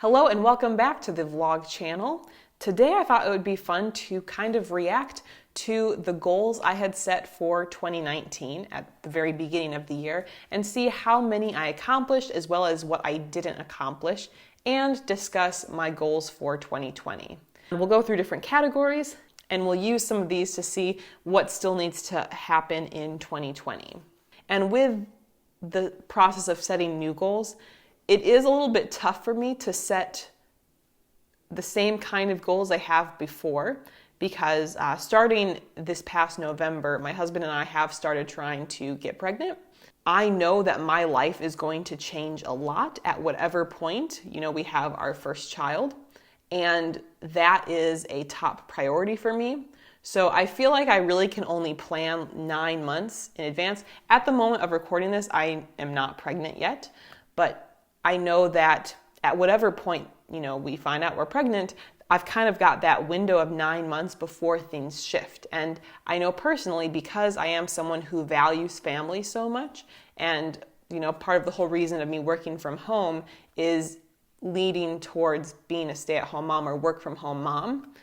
Hello and welcome back to the vlog channel. Today I thought it would be fun to kind of react to the goals I had set for 2019 at the very beginning of the year and see how many I accomplished as well as what I didn't accomplish and discuss my goals for 2020. We'll go through different categories and we'll use some of these to see what still needs to happen in 2020. And with the process of setting new goals, it is a little bit tough for me to set the same kind of goals I have before because starting this past November, my husband and I have started trying to get pregnant. I know that my life is going to change a lot at whatever point, we have our first child, and that is a top priority for me. So I feel like I really can only plan 9 months in advance. At the moment of recording this, I am not pregnant yet, but I know that at whatever point, we find out we're pregnant, I've kind of got that window of 9 months before things shift. And I know personally, because I am someone who values family so much, and, part of the whole reason of me working from home is leading towards being a stay-at-home mom or work from home mom,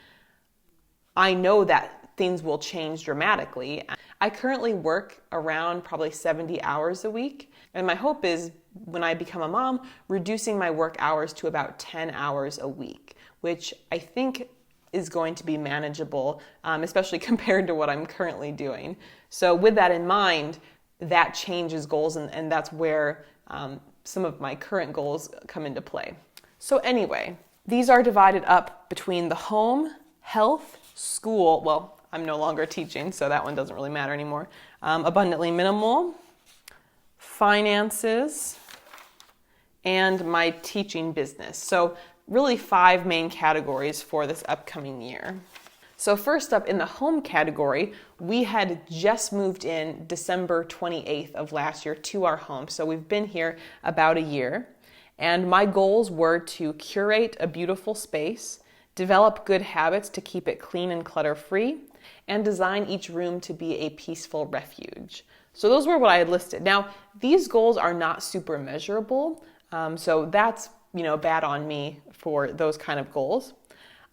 I know that things will change dramatically. I currently work around probably 70 hours a week, and my hope is when I become a mom, reducing my work hours to about 10 hours a week, which I think is going to be manageable, especially compared to what I'm currently doing. So with that in mind, that changes goals, and that's where some of my current goals come into play. So anyway, these are divided up between the home, health, school, well, I'm no longer teaching, so that one doesn't really matter anymore, abundantly minimal, finances, and my teaching business. So really 5 main categories for this upcoming year. So first up in the home category, we had just moved in December 28th of last year to our home. So we've been here about a year. And my goals were to curate a beautiful space, develop good habits to keep it clean and clutter-free, and design each room to be a peaceful refuge. So those were what I had listed. Now, these goals are not super measurable, so that's, bad on me for those kind of goals.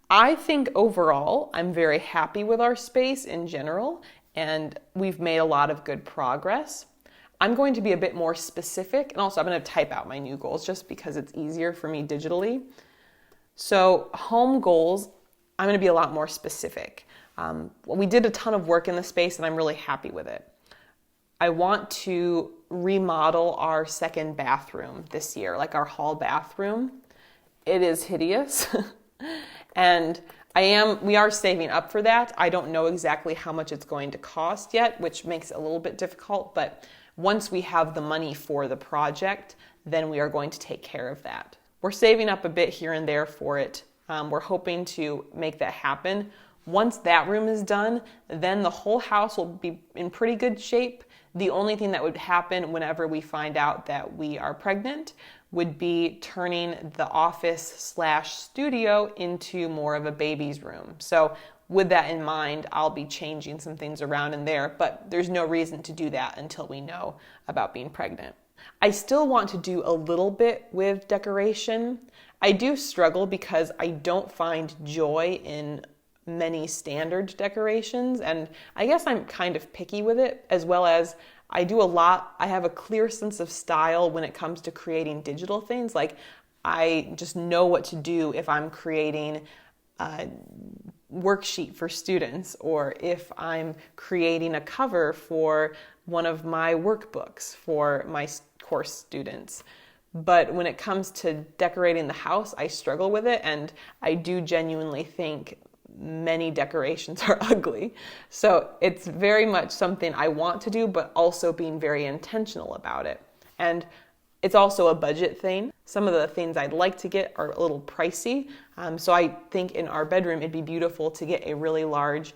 I think overall, I'm very happy with our space in general, and we've made a lot of good progress. I'm going to be a bit more specific, and also I'm going to type out my new goals just because it's easier for me digitally. So home goals, I'm going to be a lot more specific. We did a ton of work in the space, and I'm really happy with it. I want to remodel our second bathroom this year, like our hall bathroom. It is hideous. And we are saving up for that. I don't know exactly how much it's going to cost yet, which makes it a little bit difficult. But once we have the money for the project, then we are going to take care of that. We're saving up a bit here and there for it. We're hoping to make that happen. Once that room is done, then the whole house will be in pretty good shape. The only thing that would happen whenever we find out that we are pregnant would be turning the office/studio into more of a baby's room. So with that in mind, I'll be changing some things around in there, but there's no reason to do that until we know about being pregnant. I still want to do a little bit with decoration. I do struggle because I don't find joy in many standard decorations, and I guess I'm kind of picky with it, as well as I have a clear sense of style when it comes to creating digital things. Like, I just know what to do if I'm creating a worksheet for students, or if I'm creating a cover for one of my workbooks for my course students. But when it comes to decorating the house, I struggle with it, and I do genuinely think many decorations are ugly. So it's very much something I want to do, but also being very intentional about it. And it's also a budget thing. Some of the things I'd like to get are a little pricey. So I think in our bedroom, it'd be beautiful to get a really large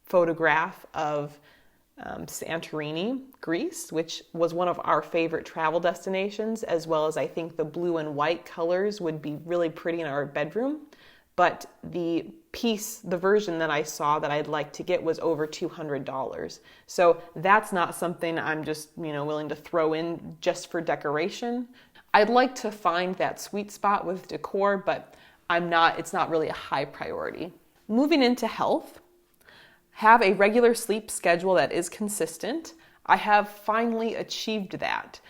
photograph of Santorini, Greece, which was one of our favorite travel destinations, as well as I think the blue and white colors would be really pretty in our bedroom. But the version that I saw that I'd like to get was over $200. So that's not something I'm just, willing to throw in just for decoration. I'd like to find that sweet spot with decor, but it's not really a high priority. Moving into health, have a regular sleep schedule that is consistent. I have finally achieved that.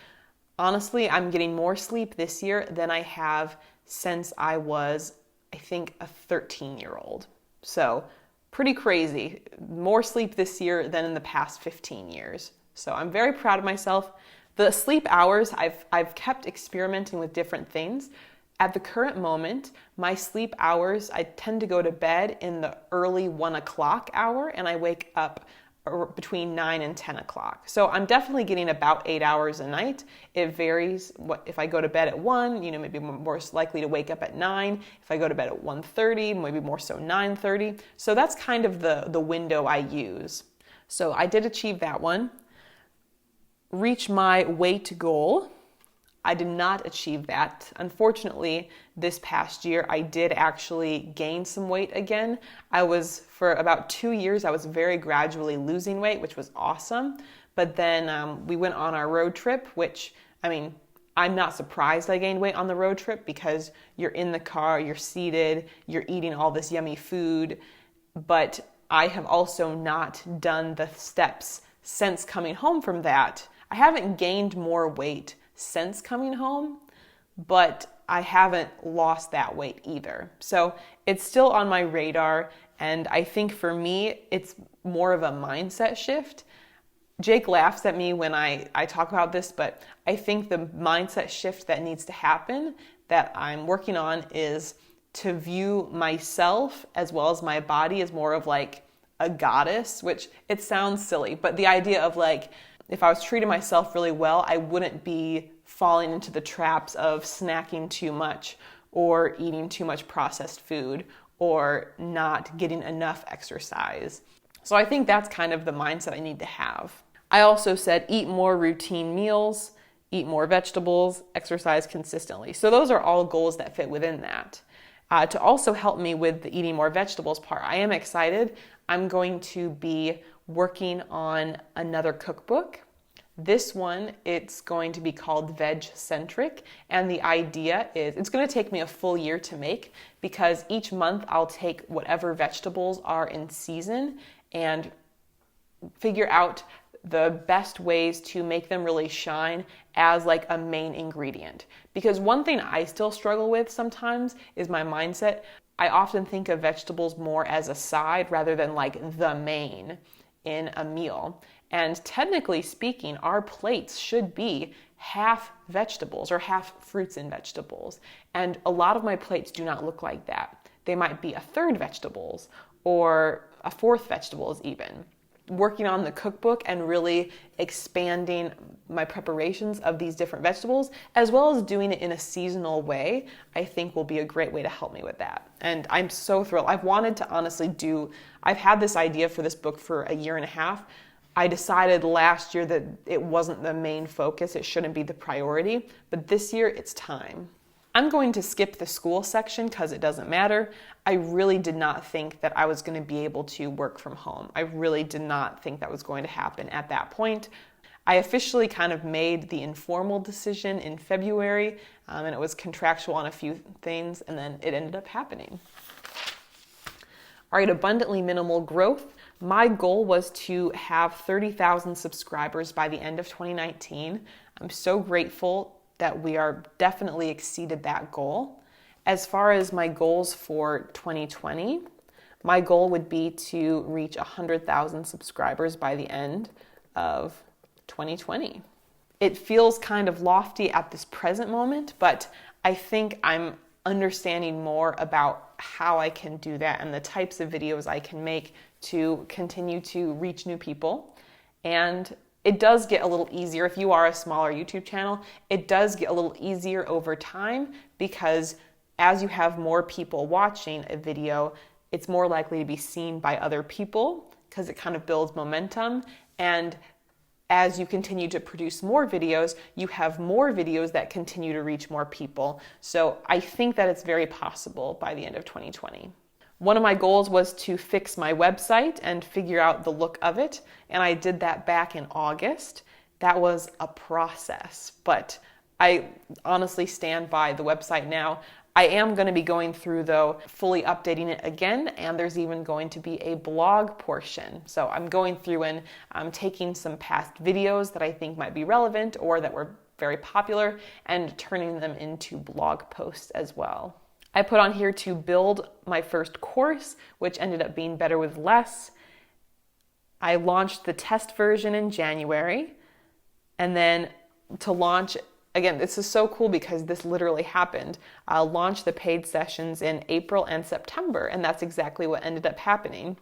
Honestly, I'm getting more sleep this year than I have since I was, I think, a 13-year-old. So pretty crazy. More sleep this year than in the past 15 years. So I'm very proud of myself. The sleep hours, I've kept experimenting with different things. At the current moment, my sleep hours, I tend to go to bed in the early 1 o'clock hour, and I wake up between 9 and 10 o'clock. So I'm definitely getting about 8 hours a night. It varies. If I go to bed at 1, maybe I'm more likely to wake up at 9. If I go to bed at 1:30, maybe more so 9:30. So that's kind of the window I use. So I did achieve that one. Reach my weight goal. I did not achieve that. Unfortunately, this past year, I did actually gain some weight again. For about 2 years, I was very gradually losing weight, which was awesome. But then we went on our road trip, which, I'm not surprised I gained weight on the road trip because you're in the car, you're seated, you're eating all this yummy food. But I have also not done the steps since coming home from that. I haven't gained more weight since coming home, but I haven't lost that weight either. So it's still on my radar, and I think for me, it's more of a mindset shift. Jake laughs at me when I talk about this, but I think the mindset shift that needs to happen that I'm working on is to view myself as well as my body as more of like a goddess, which it sounds silly, but the idea of like, if I was treating myself really well, I wouldn't be falling into the traps of snacking too much or eating too much processed food or not getting enough exercise. So I think that's kind of the mindset I need to have. I also said eat more routine meals, eat more vegetables, exercise consistently. So those are all goals that fit within that. To also help me with the eating more vegetables part, I am excited. I'm going to be working on another cookbook. This one, it's going to be called Veg Centric, and the idea is it's going to take me a full year to make because each month I'll take whatever vegetables are in season and figure out the best ways to make them really shine as like a main ingredient. Because one thing I still struggle with sometimes is my mindset. I often think of vegetables more as a side rather than like the main in a meal. And technically speaking, our plates should be half vegetables or half fruits and vegetables. And a lot of my plates do not look like that. They might be a third vegetables or a fourth vegetables even. Working on the cookbook and really expanding my preparations of these different vegetables, as well as doing it in a seasonal way, I think will be a great way to help me with that. And I'm so thrilled. I've wanted to honestly I've had this idea for this book for a year and a half. I decided last year that it wasn't the main focus, it shouldn't be the priority, but this year it's time. I'm going to skip the school section because it doesn't matter. I really did not think that I was going to be able to work from home. I really did not think that was going to happen at that point. I officially kind of made the informal decision in February, and it was contractual on a few things, and then it ended up happening. All right, abundantly minimal growth. My goal was to have 30,000 subscribers by the end of 2019. I'm so grateful that we are definitely exceeded that goal. As far as my goals for 2020, my goal would be to reach 100,000 subscribers by the end of 2020. It feels kind of lofty at this present moment, but I think I'm understanding more about how I can do that and the types of videos I can make to continue to reach new people. And it does get a little easier if you are a smaller YouTube channel. It does get a little easier over time because as you have more people watching a video, it's more likely to be seen by other people because it kind of builds momentum. And as you continue to produce more videos, you have more videos that continue to reach more people. So I think that it's very possible by the end of 2020. One of my goals was to fix my website and figure out the look of it, and I did that back in August. That was a process, but I honestly stand by the website now. I am going to be going through, though, fully updating it again, and there's even going to be a blog portion. So I'm going through and I'm taking some past videos that I think might be relevant or that were very popular and turning them into blog posts as well. I put on here to build my first course, which ended up being Better with Less. I launched the test version in January, and then to launch, again, this is so cool because this literally happened. I'll launch the paid sessions in April and September, and that's exactly what ended up happening.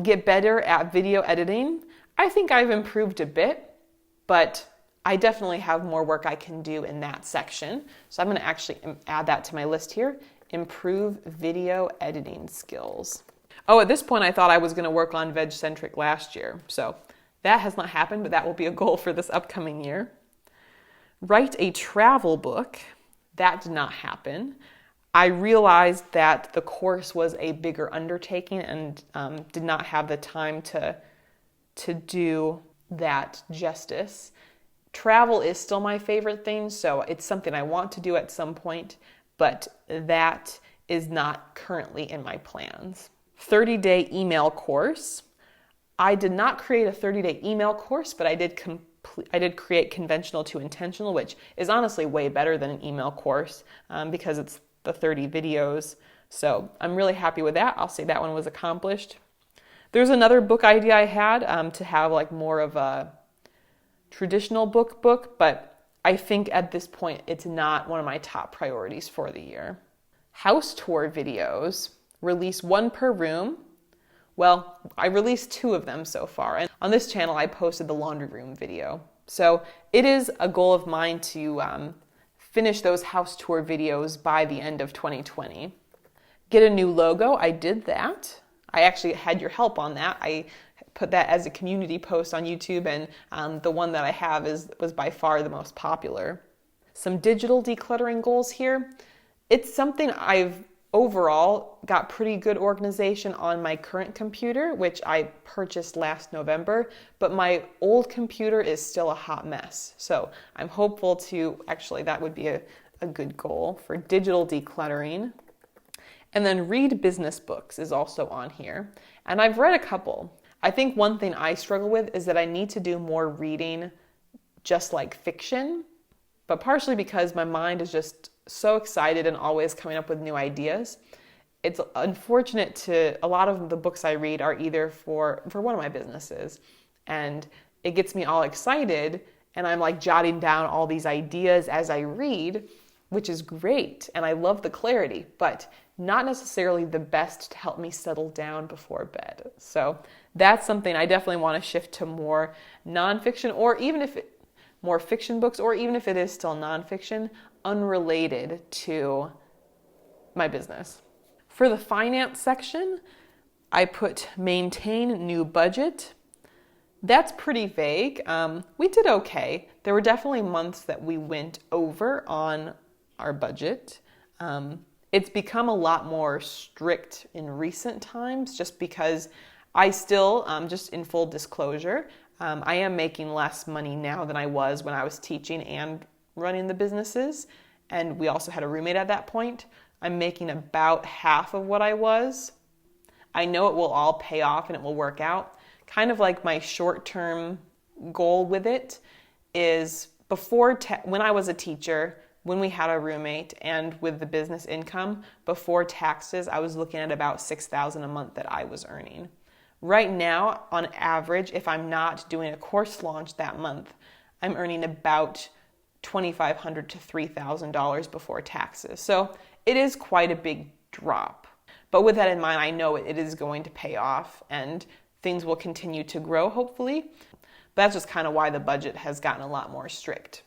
Get better at video editing. I think I've improved a bit, but I definitely have more work I can do in that section. So I'm going to actually add that to my list here. Improve video editing skills. Oh, at this point I thought I was going to work on Veg-centric last year. So that has not happened, but that will be a goal for this upcoming year. Write a travel book. That did not happen. I realized that the course was a bigger undertaking and did not have the time to do that justice. Travel is still my favorite thing, so it's something I want to do at some point, but that is not currently in my plans. 30-day email course. I did not create a 30-day email course, but I did create Conventional to Intentional, which is honestly way better than an email course because it's the 30 videos. So I'm really happy with that. I'll say that one was accomplished. There's another book idea I had to have like more of a traditional book, but I think at this point it's not one of my top priorities for the year. House tour videos. Release one per room. Well, I released 2 of them so far, and on this channel I posted the laundry room video. So it is a goal of mine to finish those house tour videos by the end of 2020. Get a new logo. I did that. I actually had your help on that. I put that as a community post on YouTube, and the one that I have was by far the most popular. Some digital decluttering goals here. It's something I've overall got pretty good organization on my current computer, which I purchased last November, but my old computer is still a hot mess. So I'm hopeful to, actually that would be a good goal for digital decluttering. And then read business books is also on here. And I've read a couple. I think one thing I struggle with is that I need to do more reading just like fiction, but partially because my mind is just so excited and always coming up with new ideas. It's unfortunate to a lot of the books I read are either for one of my businesses, and it gets me all excited and I'm like jotting down all these ideas as I read, which is great and I love the clarity, but not necessarily the best to help me settle down before bed. So that's something I definitely want to shift to more nonfiction, or even if more fiction books, or even if it is still nonfiction, unrelated to my business. For the finance section, I put maintain new budget. That's pretty vague. We did okay. There were definitely months that we went over on our budget. It's become a lot more strict in recent times just because I still, just in full disclosure, I am making less money now than I was when I was teaching and running the businesses, and we also had a roommate at that point. I'm making about half of what I was. I know it will all pay off and it will work out. Kind of like my short-term goal with it is when I was a teacher, when we had a roommate, and with the business income, before taxes, I was looking at about $6,000 a month that I was earning. Right now, on average, if I'm not doing a course launch that month, I'm earning about $2,500 to $3,000 before taxes. So it is quite a big drop. But with that in mind, I know it is going to pay off and things will continue to grow, hopefully. But that's just kind of why the budget has gotten a lot more strict.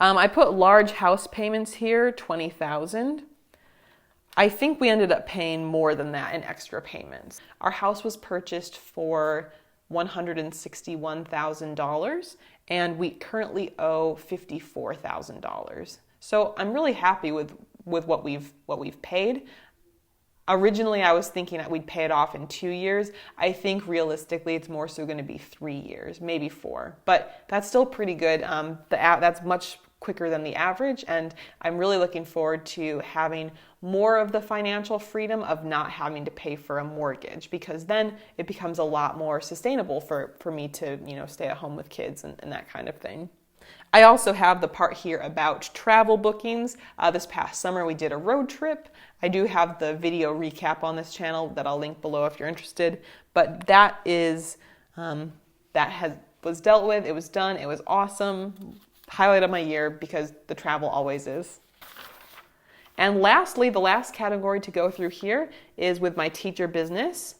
I put large house payments here, $20,000. I think we ended up paying more than that in extra payments. Our house was purchased for $161,000 and we currently owe $54,000. So I'm really happy with what we've paid. Originally, I was thinking that we'd pay it off in 2 years. I think realistically, it's more so going to be 3 years, maybe 4. But that's still pretty good. That's much quicker than the average, and I'm really looking forward to having more of the financial freedom of not having to pay for a mortgage, because then it becomes a lot more sustainable for me to, stay at home with kids and that kind of thing. I also have the part here about travel bookings. This past summer we did a road trip. I do have the video recap on this channel that I'll link below if you're interested, but that was dealt with, it was done, it was awesome. Highlight of my year because the travel always is. And lastly, the last category to go through here is with my teacher business.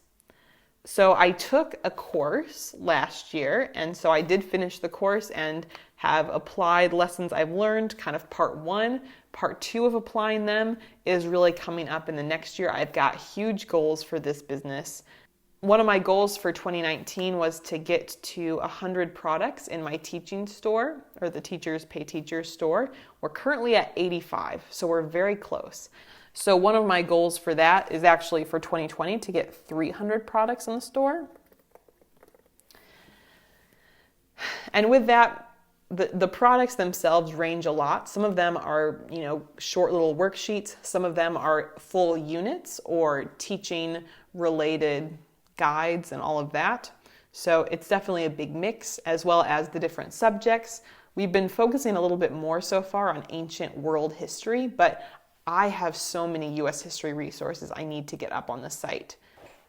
So I took a course last year, and so I did finish the course and have applied lessons I've learned, kind of part one. Part two of applying them is really coming up in the next year. I've got huge goals for this business. One of my goals for 2019 was to get to 100 products in my teaching store, or the Teachers Pay Teachers store. We're currently at 85, so we're very close. So one of my goals for that is actually for 2020 to get 300 products in the store. And with that, the products themselves range a lot. Some of them are, short little worksheets. Some of them are full units or teaching related guides and all of that. So it's definitely a big mix, as well as the different subjects. We've been focusing a little bit more so far on ancient world history, but I have so many US history resources I need to get up on the site,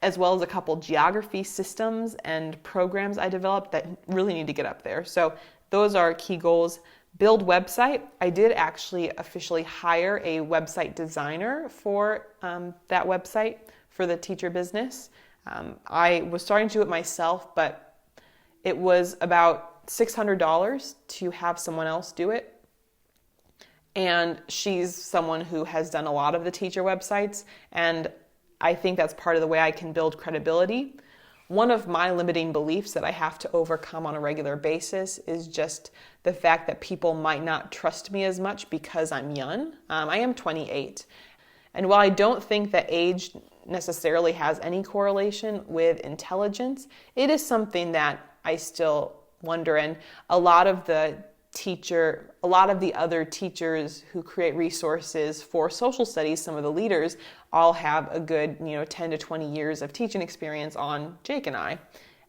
as well as a couple geography systems and programs I developed that really need to get up there. So those are key goals. Build website. I did actually officially hire a website designer for that website for the teacher business. I was starting to do it myself, but it was about $600 to have someone else do it. And she's someone who has done a lot of the teacher websites, and I think that's part of the way I can build credibility. One of my limiting beliefs that I have to overcome on a regular basis is just the fact that people might not trust me as much because I'm young. I am 28. And while I don't think that age necessarily has any correlation with intelligence, it is something that I still wonder. And a lot of the other teachers who create resources for social studies, some of the leaders, all have a good 10 to 20 years of teaching experience on Jake and I.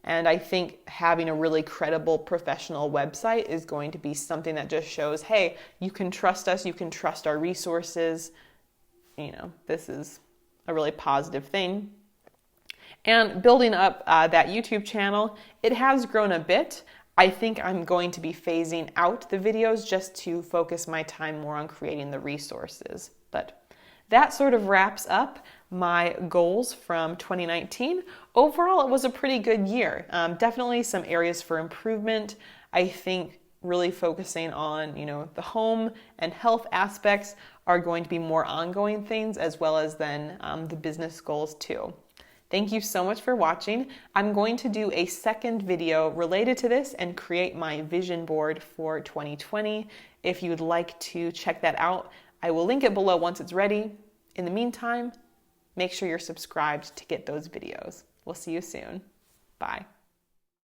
And I think having a really credible professional website is going to be something that just shows, hey, you can trust us, you can trust our resources. This is a really positive thing. And building up that YouTube channel, it has grown a bit. I think I'm going to be phasing out the videos just to focus my time more on creating the resources. But that sort of wraps up my goals from 2019. Overall, it was a pretty good year. Definitely some areas for improvement. I think really focusing on, the home and health aspects are going to be more ongoing things, as well as then the business goals too. Thank you so much for watching. I'm going to do a second video related to this and create my vision board for 2020. If you'd like to check that out, I will link it below once it's ready. In the meantime, make sure you're subscribed to get those videos. We'll see you soon. Bye.